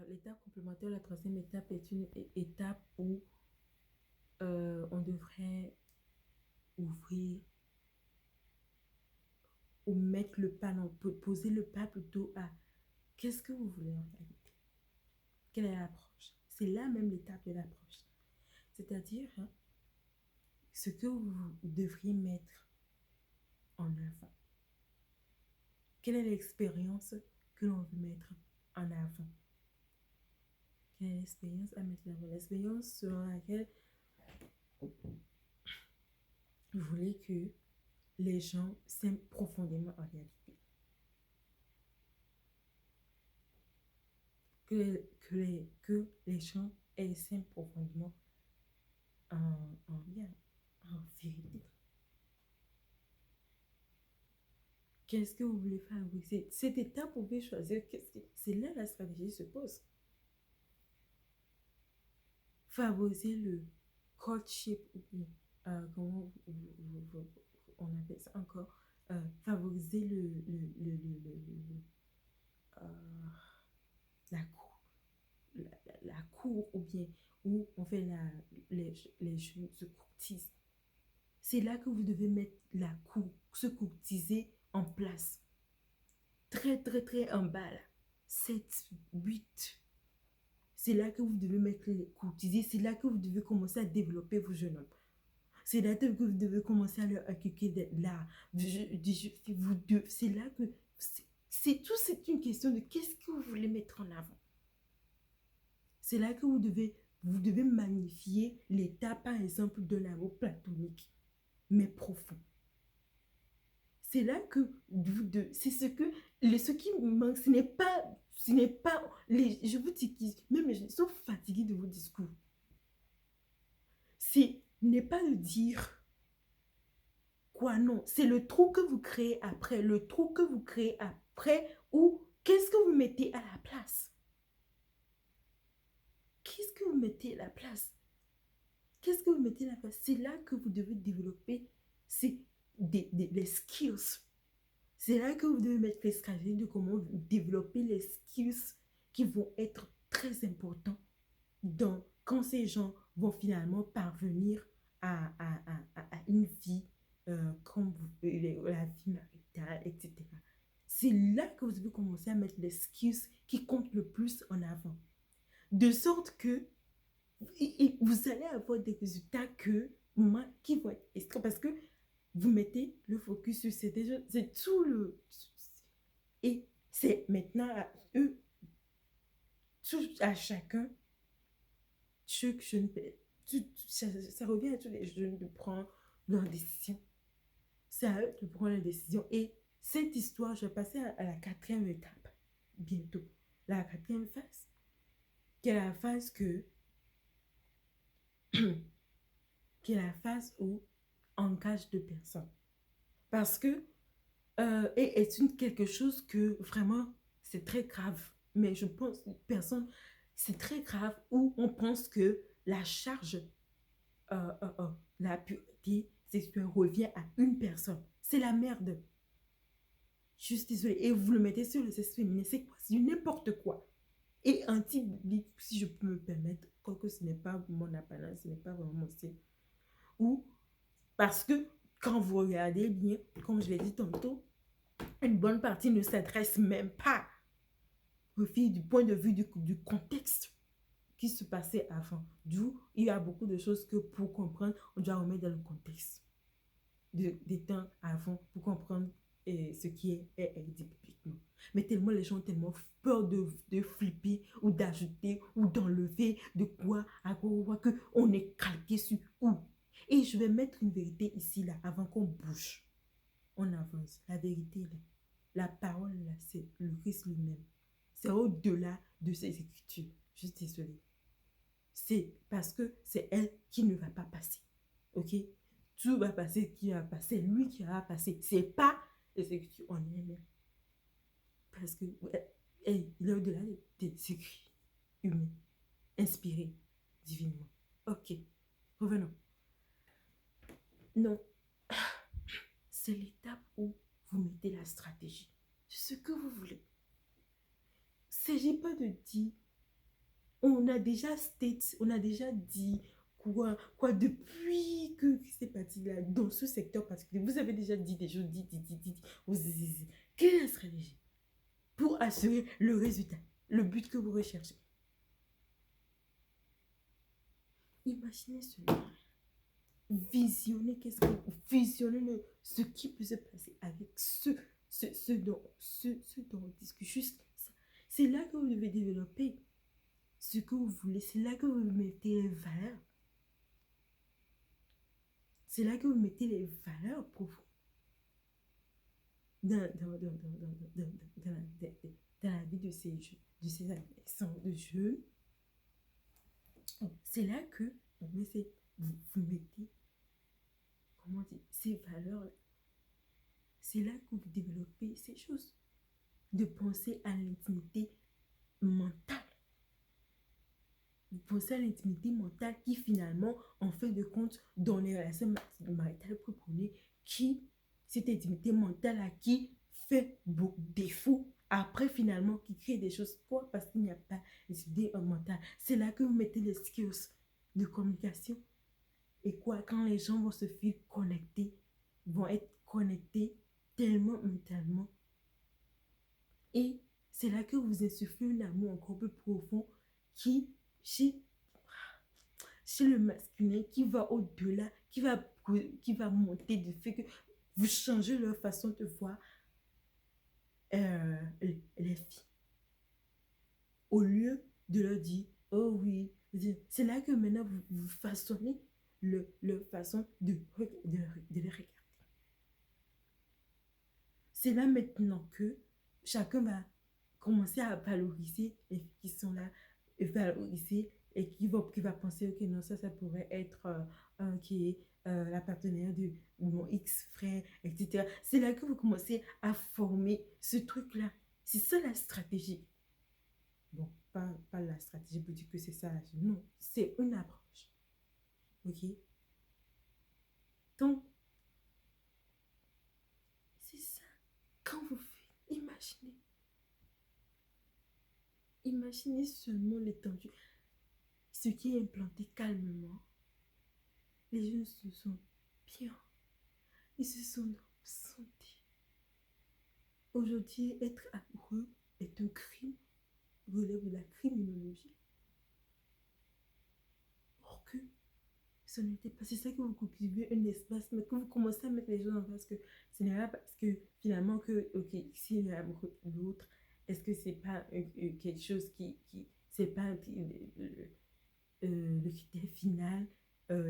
L'étape complémentaire, la troisième étape est une étape où on devrait ouvrir ou mettre le pas, non, poser le pas plutôt à qu'est-ce que vous voulez en réalité? Quelle est l'approche? C'est là même l'étape de l'approche. C'est-à-dire ce que vous devriez mettre en avant. Quelle est l'expérience que l'on veut mettre en avant? Quelle est l'expérience à mettre en avant? L'expérience selon laquelle vous voulez que les gens s'aiment profondément en réalité. Que les gens s'aiment profondément bien, en vérité. Qu'est-ce que vous voulez favoriser? Cette étape, vous pouvez choisir. C'est là la stratégie se pose. Favoriser le courtship, ou bien, comment on appelle ça encore? Favoriser euh, la cour, la cour, ou bien où on fait les jeux se courtisent. C'est là que vous devez mettre la cour, se courtiser en place. Très, très, très en bas, là. 7, 8. C'est là que vous devez mettre les courtiser. C'est là que vous devez commencer à développer vos jeunes hommes. C'est là que vous devez commencer à leur inculquer l'art. C'est là que... C'est une question de qu'est-ce que vous voulez mettre en avant. C'est là que vous devez magnifier l'état, par exemple, d'un amour platonique, mais profond. C'est là que c'est ce qui manque. Ce n'est pas je vous dis, même ils sont fatigués de vos discours. Ce n'est pas de dire quoi, non. C'est le trou que vous créez après. Le trou que vous créez après, ou qu'est-ce que vous mettez à la place? Qu'est-ce que vous mettez à la place? Qu'est-ce que vous mettez à la place? C'est là que vous devez développer les skills. C'est là que vous devez mettre les stratégies de comment développer les skills qui vont être très importants quand ces gens vont finalement parvenir à une vie comme la vie maritale, etc. C'est là que vous devez commencer à mettre les skills qui comptent le plus en avant. De sorte que vous allez avoir des résultats qui vont être extra, parce que vous mettez le focus sur c'est tout le... Et c'est maintenant à eux, à chacun, ça revient à tous les jeunes de prendre leurs décisions. C'est à eux de prendre leurs décisions. Et cette histoire, je vais passer à la quatrième étape, bientôt. La quatrième phase, qui est la phase qui est la phase où on engage deux personnes. Parce que et est quelque chose que vraiment, c'est très grave. Mais je pense, personne, c'est très grave où on pense que la charge, la pureté sexuelle revient à une personne. C'est la merde. Je suis désolée. Et vous le mettez sur le sexe féminin, c'est quoi? C'est n'importe quoi. Et anti-biblique, si je peux me permettre, quoique ce n'est pas mon apanage, ce n'est pas vraiment mon style. Ou parce que quand vous regardez bien, comme je l'ai dit tantôt, une bonne partie ne s'adresse même pas aux filles du point de vue du contexte qui se passait avant. D'où il y a beaucoup de choses que pour comprendre, on doit remettre dans le contexte des temps avant pour comprendre ce qui est dit publiquement. Mais tellement les gens ont tellement peur de flipper ou d'ajouter ou d'enlever de quoi à quoi que on est calqué sur où. Et je vais mettre une vérité ici, là, avant qu'on bouge. On avance. La vérité, là. La parole, là, c'est le Christ lui-même. C'est au-delà de ces écritures. Je suis désolée. C'est parce que c'est elle qui ne va pas passer. Ok? Tout va passer, qui va passer, lui qui va passer. C'est pas les écritures en elle-même. Parce que, il est au-delà des écrits humains, inspirés divinement. Ok, revenons. Non, c'est l'étape où vous mettez la stratégie. Ce que vous voulez. Il ne s'agit pas de dire On a déjà state, on a déjà dit quoi depuis que c'est parti là, dans ce secteur particulier. Vous avez déjà dit des choses, dit. Quelle est la stratégie pour assurer le résultat, le but que vous recherchez? Imaginez cela. Visionnez ce qui peut se passer avec ce dont on discute. Juste ça. C'est là que vous devez développer ce que vous voulez. C'est là que vous mettez les valeurs. C'est là que vous mettez les valeurs pour vous. Dans la vie de ces adolescents, de jeunes. C'est là que vous mettez, comment dire, ces valeurs. C'est là que vous développez ces choses. De penser à l'intimité mentale. Vous pensez à l'intimité mentale qui finalement, en fin de compte, dans les relations maritales que vous prenez, cette intimité mentale à qui fait beaucoup de défauts après finalement qui crée des choses. Pourquoi? Parce qu'il n'y a pas d'intimité mentale. C'est là que vous mettez les skills de communication. Et quand les gens vont se faire connecter, vont être connectés tellement mentalement. Et c'est là que vous insufflez un amour encore plus profond qui, chez le masculin, qui va au-delà, qui va monter du fait que vous changez leur façon de voir les filles. Au lieu de leur dire, oh oui, c'est là que maintenant vous façonnez leur façon de les regarder. C'est là maintenant que chacun va commencer à valoriser les filles qui sont là, et valoriser, et qui va penser, ok, non, ça pourrait être qui est la partenaire de mon ex-frère, etc. C'est là que vous commencez à former ce truc-là. C'est ça la stratégie. Bon, pas la stratégie pour dire que c'est ça. Non, c'est une approche. Ok? Donc, c'est ça. Quand vous faites, imaginez seulement l'étendue. Ce qui est implanté calmement. Les gens se sont bien. Ils se sont sentis. Aujourd'hui, être amoureux est un crime, relève de la criminologie. Or que ce n'était pas. C'est ça que vous cultivez un espace, mais que vous commencez à mettre les gens en face, que ce n'est pas parce que finalement que, ok, si il est amoureux de l'autre, est-ce que c'est pas quelque chose qui c'est pas le critère final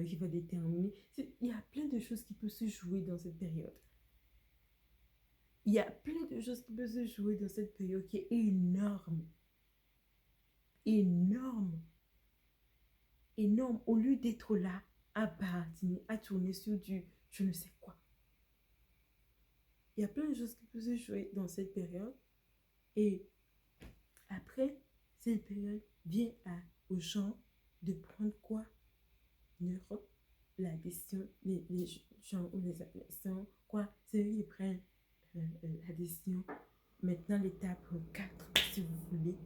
qui va déterminer. Il y a plein de choses qui peuvent se jouer dans cette période. Il y a plein de choses qui peuvent se jouer dans cette période qui est énorme. Énorme. Énorme. Au lieu d'être là, à partiner, à tourner sur du je ne sais quoi. Il y a plein de choses qui peuvent se jouer dans cette période. Et après, cette période vient aux gens de prendre quoi? La décision, les gens ou les adolescents, quoi? C'est eux qui prennent la décision. Maintenant, l'étape 4, si vous voulez,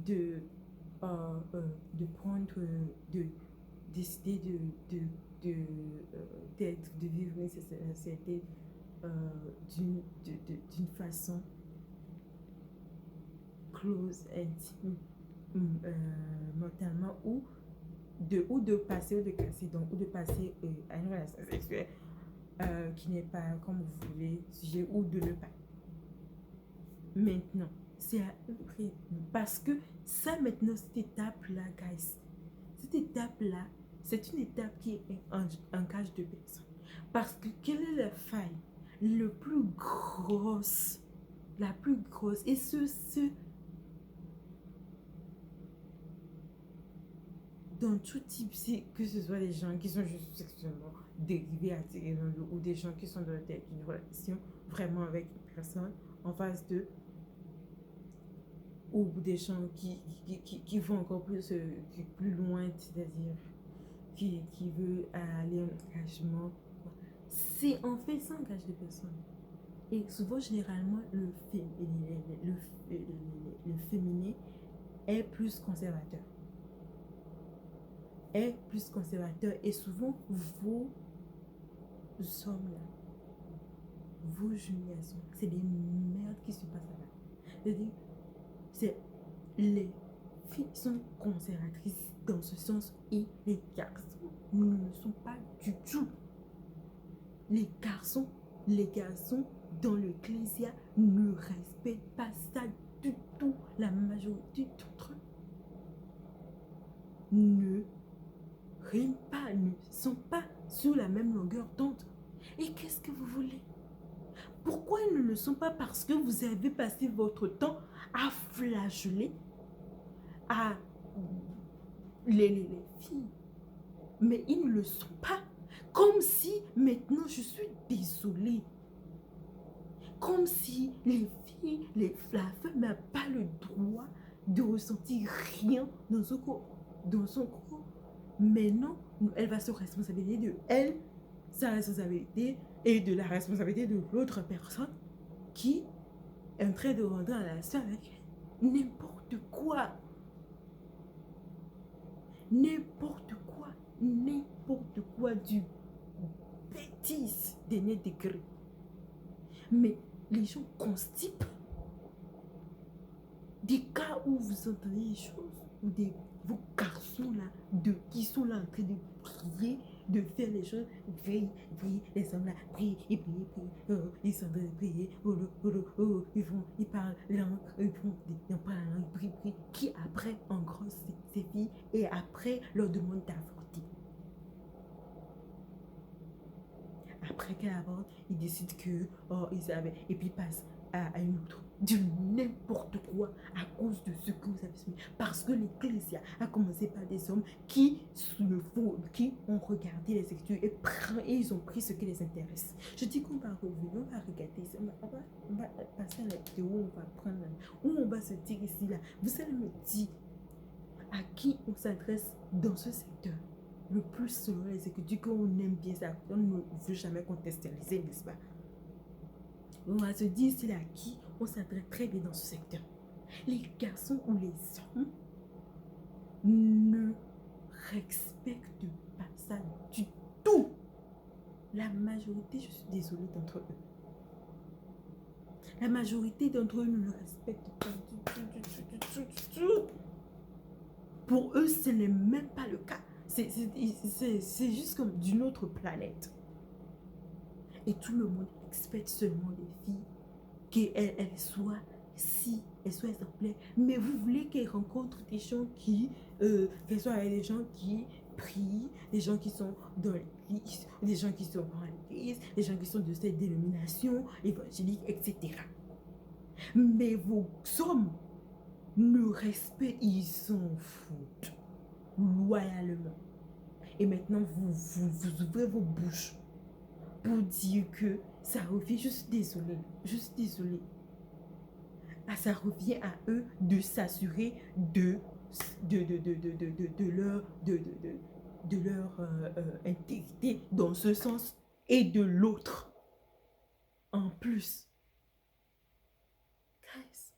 de prendre, de décider de vivre une société d'une façon close, intime, mentalement, ou de passer ou de casser, donc, ou de passer à une relation sexuelle qui n'est pas comme vous voulez, sujet, ou de ne pas. Maintenant, c'est à eux prix. Parce que ça, maintenant, cette étape-là, guys, cette étape-là, c'est une étape qui engage deux personnes. Parce que quelle est la faille la plus grosse, et dans tout type, que ce soit des gens qui sont juste sexuellement dérivés, attirés l'un de l'autre, ou des gens qui sont dans une relation vraiment avec une personne en face d'eux, ou des gens qui vont encore plus loin, c'est-à-dire qui veut aller en engagement. C'est en fait ça engage des personnes. Et souvent, généralement, le féminin est plus conservateur. est plus conservateur. Et souvent, vos hommes là, vos jeunes c'est des merdes qui se passent là. C'est-à-dire, c'est les filles sont conservatrices dans ce sens et les garçons ne le sont pas du tout. Les garçons dans l'ecclésia ne respectent pas ça du tout. La majorité d'entre eux ne riment pas, ne sont pas sur la même longueur d'onde. Et qu'est-ce que vous voulez? Pourquoi ils ne le sont pas? Parce que vous avez passé votre temps à flageoler à les filles. Mais ils ne le sont pas. Comme si maintenant, je suis désolée. Comme si les filles, la femme n'a pas le droit de ressentir rien dans son corps. Maintenant, elle va se responsabiliser de elle, sa responsabilité et de la responsabilité de l'autre personne qui est en train de rentrer en relation avec elle. N'importe quoi. N'importe quoi. N'importe quoi du bêtise des nez degrés. Mais les gens constipent des cas où vous entendez des choses, où vos garçons là, qui sont là en train de prier, de faire les choses, prier, les hommes là, prier, ils ils sont en train de prier, ils parlent langue, ils parlent la langue, prient, qui après engrosse ces filles et après leur demande d'avorter. Après qu'elle avorte, ils décident que, ils avaient, et puis ils passent à une autre. Du n'importe quoi à cause de ce que vous avez suivi. Parce que l'Ecclésia a commencé par des hommes qui ont regardé les Écritures et ils ont pris ce qui les intéresse. Je dis qu'on va revenir, on va regarder ici, on va passer à la vidéo, on va prendre, où on va se dire ici, là. Vous allez me dire à qui on s'adresse dans ce secteur. Le plus selon les Écritures, qu'on aime bien ça, on ne veut jamais contextualiser, n'est-ce pas? On va se dire c'est à qui on s'adresse très bien dans ce secteur. Les garçons ou les hommes ne respectent pas ça du tout. La majorité, je suis désolée d'entre eux. La majorité d'entre eux ne le respectent pas du tout. Pour eux, ce n'est même pas le cas. C'est juste comme d'une autre planète. Et tout le monde expecte seulement les filles qu'elles soient exemplaires. Mais vous voulez qu'elles rencontrent des gens qu'elles soient avec des gens qui prient, des gens qui sont dans l'église, des gens qui sont dans l'église, des gens qui sont de cette dénomination évangélique, etc. Mais vos hommes ne respectent, ils s'en foutent loyalement. Et maintenant, vous ouvrez vos bouches pour dire que ça revient, je suis désolée. Ah, ça revient à eux de s'assurer de leur intégrité dans ce sens et de l'autre en plus. Guys,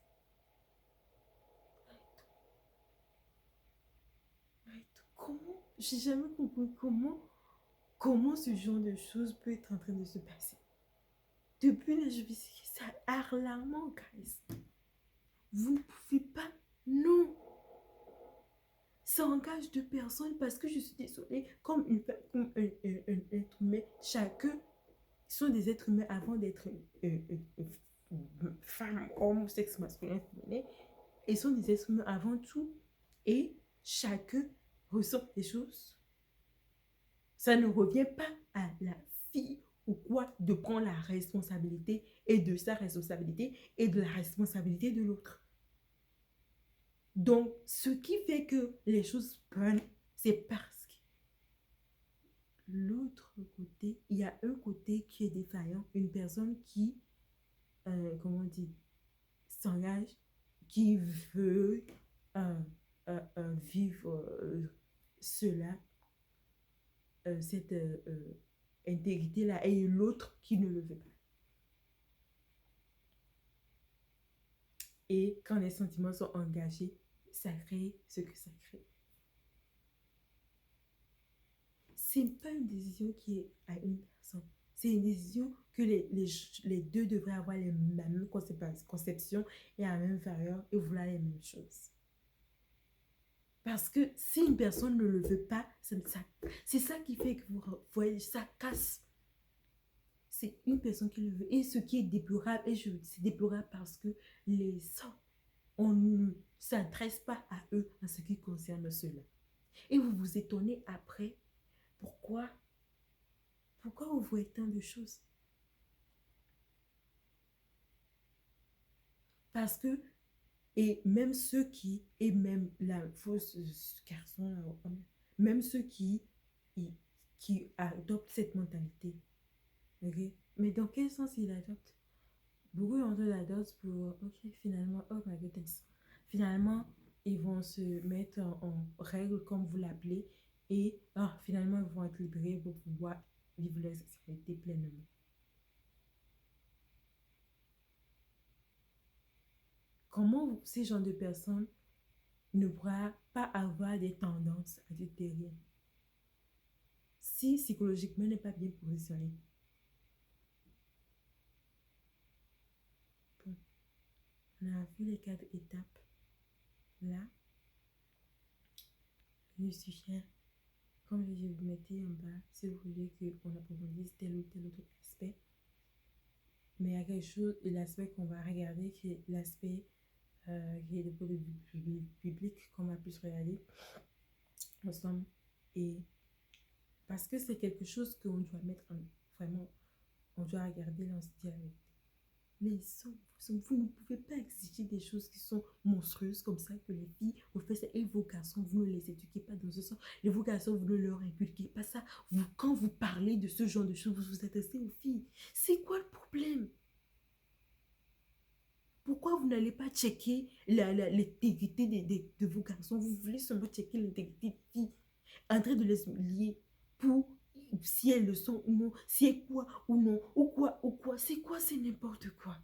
comment, j'ai jamais compris comment ce genre de choses peut être en train de se passer. Depuis là, je me suis dit, c'est alarmant, guys. Vous ne pouvez pas, non. Ça engage deux personnes parce que je suis désolée, comme un être humain, chacun sont des êtres humains avant d'être femme, homme, sexe masculin, féminin. Ils sont des êtres humains avant tout et chacun ressent des choses. Ça ne revient pas à la fille ou quoi de prendre la responsabilité et de sa responsabilité et de la responsabilité de l'autre. Donc, ce qui fait que les choses prennent, c'est parce que l'autre côté, il y a un côté qui est défaillant, une personne qui, comment on dit, s'engage, qui veut vivre cela, cette intégrité-là, et l'autre qui ne le veut pas. Et quand les sentiments sont engagés, ça crée ce que ça crée. c'est pas une décision qui est à une personne. C'est une décision que les deux devraient avoir les mêmes conceptions et à la même valeur et vouloir les mêmes choses. Parce que si une personne ne le veut pas, c'est ça qui fait que vous voyez, ça casse. C'est une personne qui le veut. Et ce qui est déplorable, c'est déplorable parce que les gens, on ne s'adresse pas à eux en ce qui concerne cela. Et vous vous étonnez après, pourquoi vous voyez tant de choses? Parce que, et même ceux qui, et même la fausse garçon, même ceux qui adoptent cette mentalité, ok? Mais dans quel sens ils adoptent? Beaucoup d'entre eux l'adoptent pour, ok, finalement, oh my goodness, finalement, ils vont se mettre en règle, comme vous l'appelez, et finalement, ils vont être libérés pour pouvoir vivre leur sexualité pleinement. Comment ces genres de personnes ne pourra pas avoir des tendances adultériennes si psychologiquement n'est pas bien positionné? Bon, on a vu les 4 étapes. Là, je suggère, comme je vous mettais en bas, si vous voulez qu'on approfondisse tel ou tel autre aspect. Mais il y a quelque chose, l'aspect qu'on va regarder, qui est l'aspect qui est de point de vue public, qu'on va plus regarder ensemble. Et parce que c'est quelque chose qu'on doit mettre vraiment, on doit regarder l'anxiété. Vous ne pouvez pas exiger des choses qui sont monstrueuses comme ça, que les filles vous faites ça, et vos garçons, vous ne les éduquez pas dans ce sens. Et vos garçons, vous ne leur inculquez pas ça. Quand vous parlez de ce genre de choses, vous vous adressez aux filles. C'est quoi le problème? Pourquoi vous n'allez pas checker l'intégrité de vos garçons? Vous voulez seulement checker l'intégrité des filles, en train de les lier pour si elles le sont ou non, si est quoi ou non, ou quoi. C'est quoi, c'est n'importe quoi.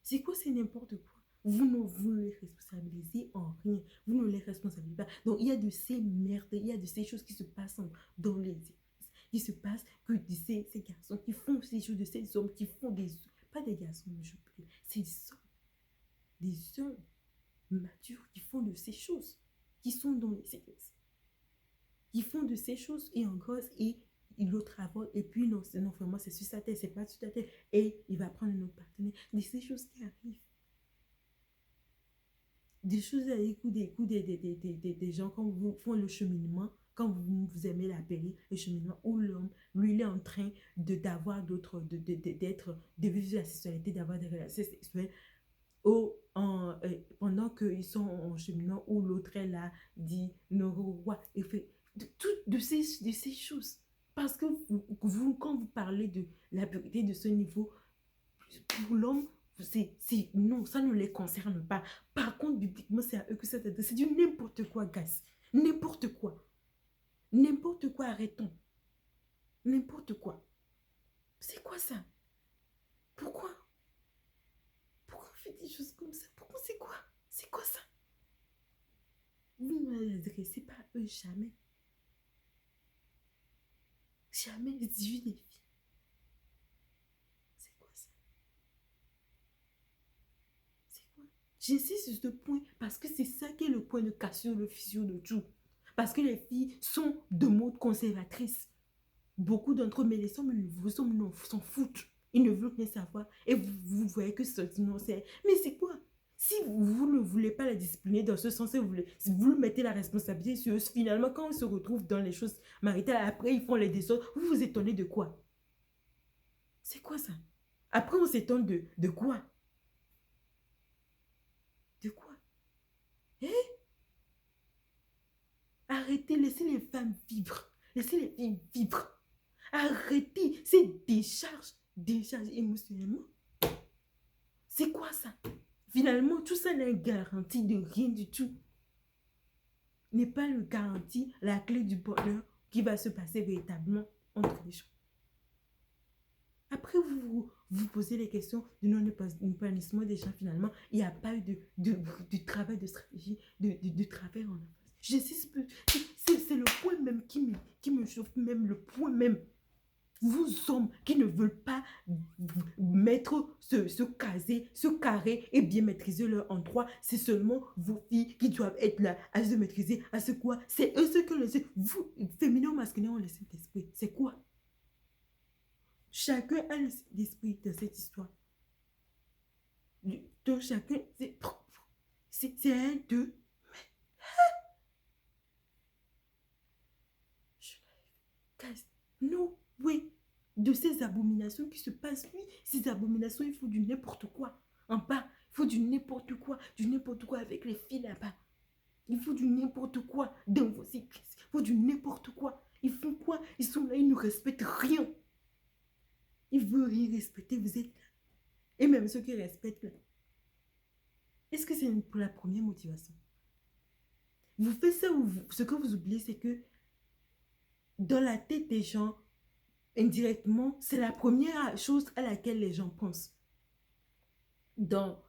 C'est quoi, c'est n'importe quoi. Vous ne les responsabilisez en rien. Vous ne les responsabilisez pas. Donc, il y a de ces merdes, il y a de ces choses qui se passent dans les églises. Qui se passent que de ces garçons qui font ces choses, de ces hommes qui font des... Pas des garçons, je prie. C'est des hommes matures qui font de ces choses. Qui sont dans les églises. Qui font de ces choses et en grosse et il le travaille et puis non, vraiment c'est sur sa tête, c'est pas sur ta tête et il va prendre un autre partenaire. Mais ces choses qui arrivent. Des choses à écouter des gens quand vous font le cheminement, quand vous aimez l'appeler le cheminement, où l'homme, lui, il est en train d'avoir d'autres, de vivre la sexualité, d'avoir des relations sexuelles pendant qu'ils sont en cheminement, où l'autre est là, dit non, il fait de ces choses. Parce que quand vous parlez de la pureté de ce niveau, pour l'homme, non, ça ne les concerne pas. Par contre, bibliquement, c'est à eux que ça s'adresse. C'est du n'importe quoi, guys. N'importe quoi. N'importe quoi, arrêtons. N'importe quoi. C'est quoi ça? Pourquoi on fait des choses comme ça? Pourquoi c'est quoi? C'est quoi ça? Vous ne les adressez pas à eux jamais. Jamais les 18 des filles. C'est quoi ça? C'est quoi? J'insiste sur ce point parce que c'est ça qui est le point de cassure, le fissure de tout. Parce que les filles sont de mode conservatrice. Beaucoup d'entre eux, mais les hommes s'en foutent. Ils ne veulent rien savoir. Et vous voyez que non, c'est... Mais c'est quoi? Si vous ne voulez pas la discipliner dans ce sens, si vous mettez la responsabilité sur eux, finalement, quand on se retrouve dans les choses maritales, après, ils font les désordres, vous vous étonnez de quoi? C'est quoi ça? Après, on s'étonne de quoi? De quoi? Eh? Arrêtez, laissez les femmes vivre. Laissez les filles vivre. Arrêtez ces décharges émotionnellement. C'est quoi ça? Finalement, tout ça n'est garantie de rien du tout. N'est pas le garantie, la clé du bonheur qui va se passer véritablement entre les gens. Après, vous posez les questions du non-épanouissement des gens, finalement, il n'y a pas eu de travail de stratégie, de travail en face. C'est c'est le point même qui me chauffe, même le point même. Vous hommes qui ne veulent pas mettre ce carré et bien maîtriser leur endroit, c'est seulement vos filles qui doivent être là à se maîtriser, à ce quoi. C'est eux ceux que vous, féminin ou masculin, ont le Saint-Esprit. C'est quoi? Chacun a le Saint-Esprit dans cette histoire. Donc chacun, c'est un, deux. Non, oui. De ces abominations qui se passent, oui, ces abominations, il faut du n'importe quoi. En bas, il faut du n'importe quoi avec les filles là-bas. Il faut du n'importe quoi dans vos églises. Il faut du n'importe quoi. Ils font quoi? Ils sont là, ils ne respectent rien. Ils veulent rien respecter, vous êtes là. Et même ceux qui respectent là. Est-ce que c'est pour la première motivation? Vous faites ça ou ce que vous oubliez, c'est que dans la tête des gens, indirectement, c'est la première chose à laquelle les gens pensent. Dans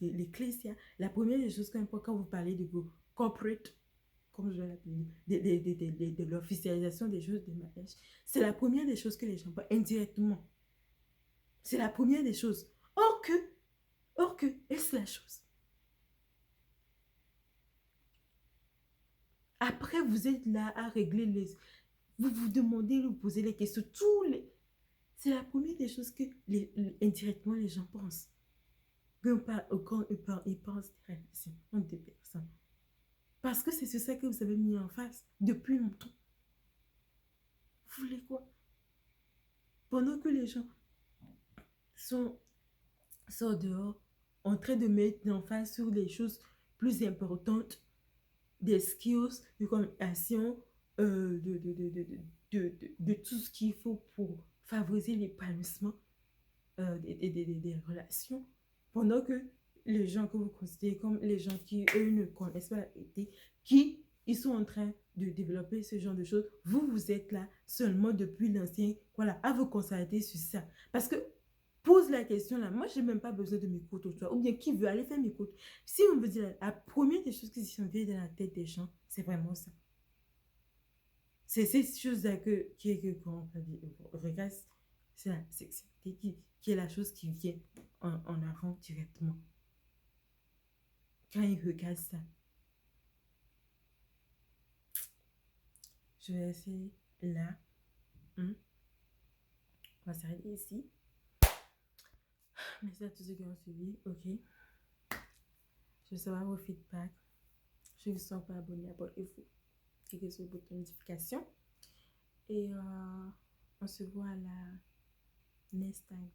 l'ecclésia, la première des choses quand vous parlez de vos corporate, comme je vais l'appeler, de l'officialisation des choses des mariages, c'est la première des choses que les gens pensent indirectement. C'est la première des choses. Or que, est-ce la chose? Après, vous êtes là à régler les... Vous vous demandez, vous posez les questions, c'est la première des choses que indirectement les gens pensent. Quand ils pensent des relations entre des personnes. Parce que c'est ça que vous avez mis en face depuis longtemps. Vous voulez quoi? Pendant que les gens sont dehors, en train de mettre en face sur les choses plus importantes, des skills de communication, de tout ce qu'il faut pour favoriser l'épanouissement des relations, pendant que les gens que vous considérez comme les gens qui, eux, ne connaissent pas la vérité, ils sont en train de développer ce genre de choses, vous êtes là seulement depuis l'ancien, voilà, à vous concerter sur ça. Parce que, pose la question là, moi, je n'ai même pas besoin de m'écouter, ou bien qui veut aller faire m'écoute. Si on veut dire, la première des choses qui sont venues dans la tête des gens, c'est vraiment ça. C'est ces choses-là qu'on regarde, c'est la sexualité qui est la chose qui vient en avant directement. Quand ils regardent ça. Je vais essayer là. On va s'arrêter ici. Merci à tous ceux qui ont suivi. Ok. Je veux savoir vos feedbacks. Je ne vous sens pas abonné, abonnez-vous. Cliquez sur le bouton notification. Et on se voit à la next time.